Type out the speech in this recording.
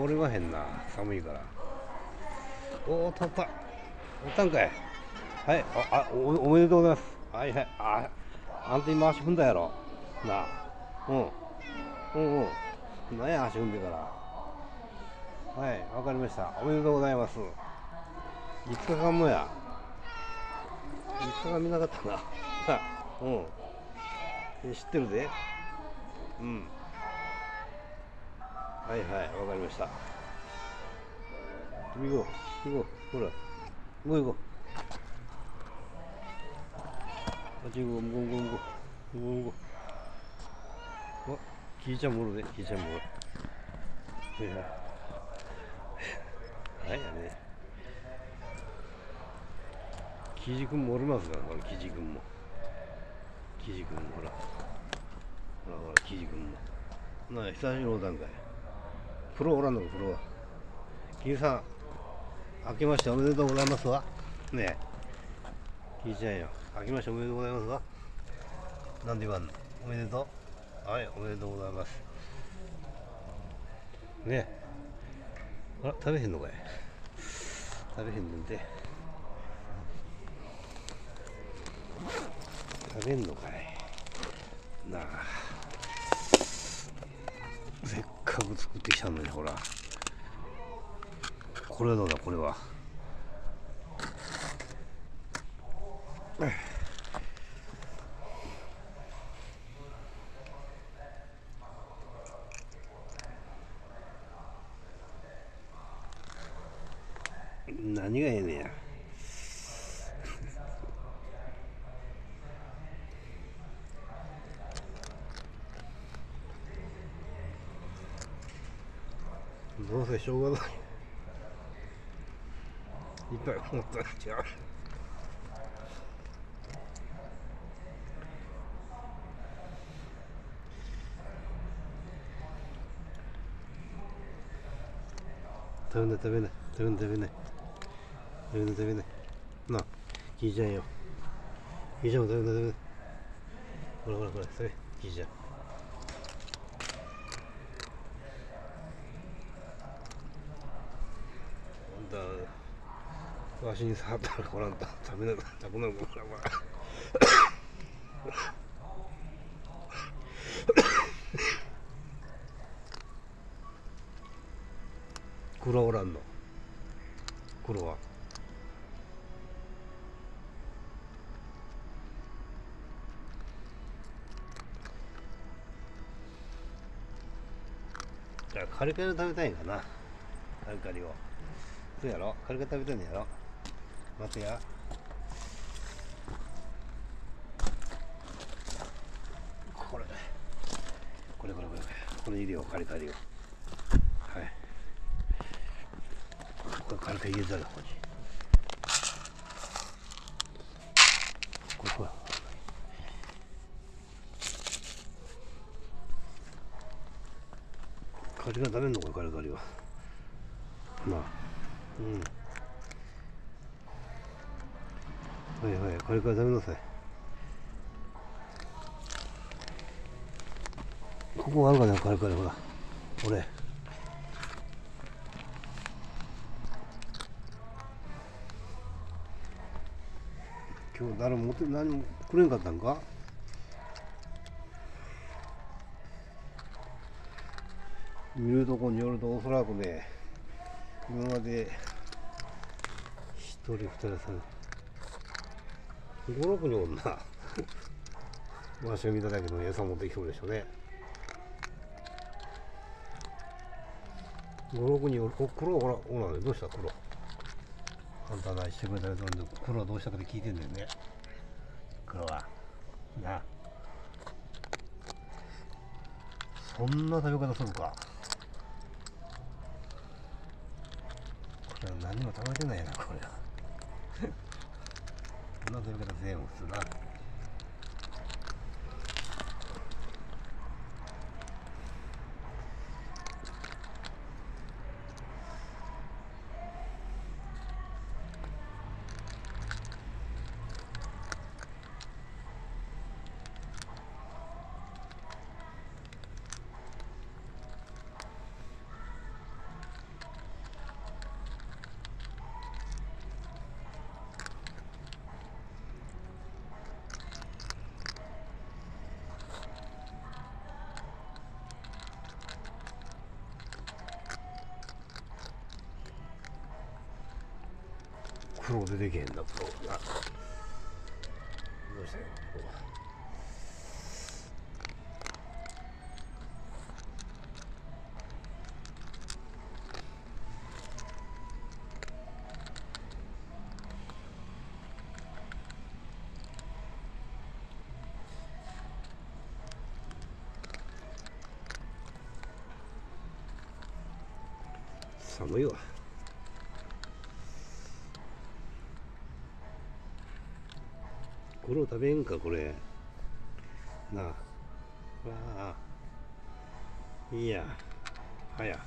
おりまへんな、寒いから。おお、取った。おったんかい。はい、おめでとうございます。はいはい。あんた今足踏んだやろ。なあ。なんや足踏んでから。はい、わかりました。おめでとうございます。5日間もや。5日間見なかったな。知ってるで。はいはい、わかりました。行こう、行こう、ほら。行こう。あっち行こう、向こう。あ、キイちゃんもおるで、キイちゃんもおる。はいやね。キジ君もおりますから、これキジ君も。ほら。キジ君も。なあ、久しぶりのおたんかい。プロおらんのか、プロは。キイさん、明けましておめでとうございますわ。ねえ、キイちゃんよ。明けましておめでとうございますわ。なんで言わんの？おめでとう。はい、おめでとうございます。ねえ。食べへんのかい。食べへんねんて。食べんのかいなあ。せっかく作ってきたのに、ほら。これはどうだ、これは。何がええねや。どうせしょうがない。いっぱい持ったら違う。食べないなあ、キイちゃんよ。キイちゃんも食べない。ほら、それ、キイちゃん。わしに触ったらこらんと食べなくなるから、これ。黒おらんの。黒は。じゃあカリカリを食べたいんかな。カリカリを。そうやろ、カリカリ食べたいんやろ。待てや。これ入れよう、カリカリを。はい。これカリカリ入れたら、ここに。これ。カリカリ食べんのか、カリカリは。なあ。はい、カリカリ食べなさい。ここあるかな、カリカリ、ほら。俺。今日誰も持って何もくれんかったんか。見るとこによると、おそらくね、今まで一人、二人、三人、5、6人おんな。わしが見ただけの餌持ってきそうでしょうね。5、6人おる。黒ほら、おらんね。どうした黒。あんたがしてくれたやつなんで、黒はどうしたかって聞いてんだよね。黒は。なあ。そんな食べ方するか。これは何も食べてないな、これは。そんな食べ方せえもん、普通な。プロ出てけへんな、プロがな。どうしたのプロは。寒いわ。これを食べんか、これ。なあ。わあ。いいや。はや。